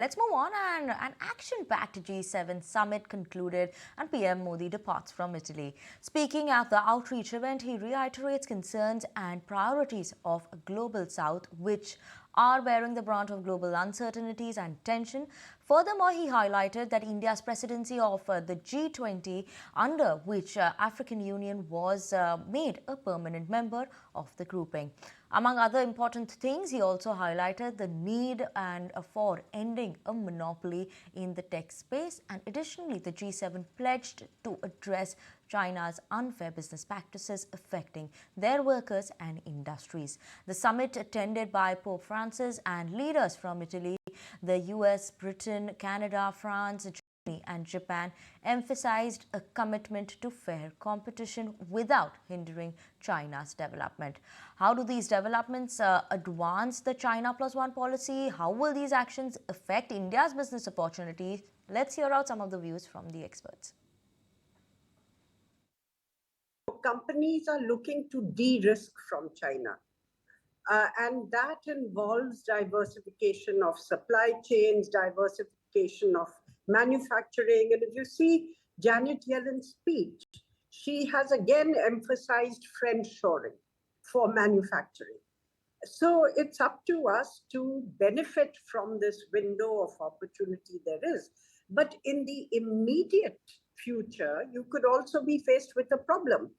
Let's move on. And an action-packed G7 summit concluded and PM Modi departs from Italy. Speaking at the outreach event, he reiterates concerns and priorities of a global south, which are bearing the brunt of global uncertainties and tension. Furthermore, he highlighted that India's presidency of the G20, under which African Union was made a permanent member of the grouping. Among other important things, he also highlighted the need for ending a monopoly in the tech space. And additionally, the G7 pledged to address China's unfair business practices affecting their workers and industries. The summit, attended by Pope Francis and leaders from Italy, the US, Britain, Canada, France, Germany and Japan, emphasized a commitment to fair competition without hindering China's development. How do these developments advance the China Plus One policy? How will these actions affect India's business opportunities? Let's hear out some of the views from the experts. Companies are looking to de-risk from China. And that involves diversification of supply chains, diversification of manufacturing. And if you see Janet Yellen's speech, she has again emphasized friendshoring for manufacturing. So it's up to us to benefit from this window of opportunity there is. But in the immediate future, you could also be faced with a problem.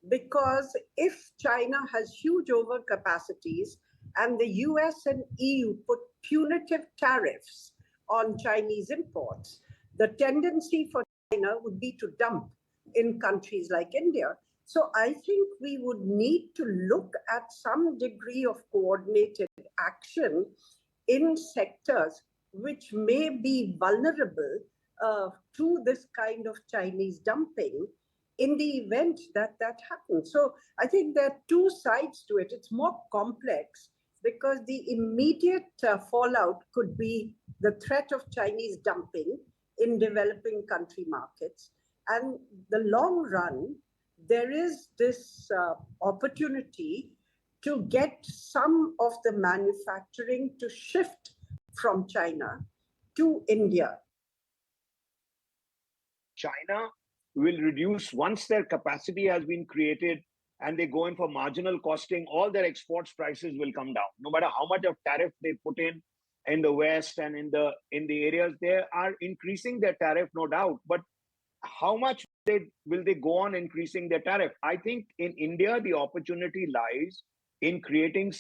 Because if China has huge overcapacities and the US and EU put punitive tariffs on Chinese imports, the tendency for China would be to dump in countries like India. So I think we would need to look at some degree of coordinated action in sectors which may be vulnerable to this kind of Chinese dumping in the event that that happens. So I think there are two sides to it. It's more complex because the immediate fallout could be the threat of Chinese dumping in developing country markets. And the long run, there is this opportunity to get some of the manufacturing to shift from China to India. China will reduce once their capacity has been created and they go in for marginal costing, all their exports prices will come down. No matter how much of tariff they put in the West and in the areas, they are increasing their tariff, no doubt. But how much will they go on increasing their tariff? I think in India, the opportunity lies in creating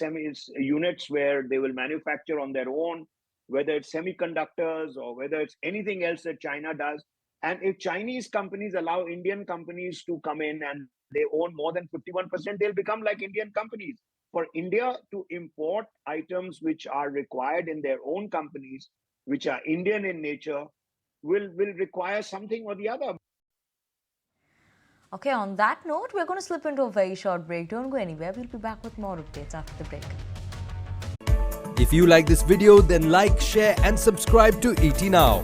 units where they will manufacture on their own, whether it's semiconductors or whether it's anything else that China does. And if Chinese companies allow Indian companies to come in and they own more than 51%, they'll become like Indian companies. For India to import items which are required in their own companies, which are Indian in nature, will require something or the other. Okay, on that note, we're going to slip into a very short break. Don't go anywhere. We'll be back with more updates after the break. If you like this video, then like, share and subscribe to ET Now.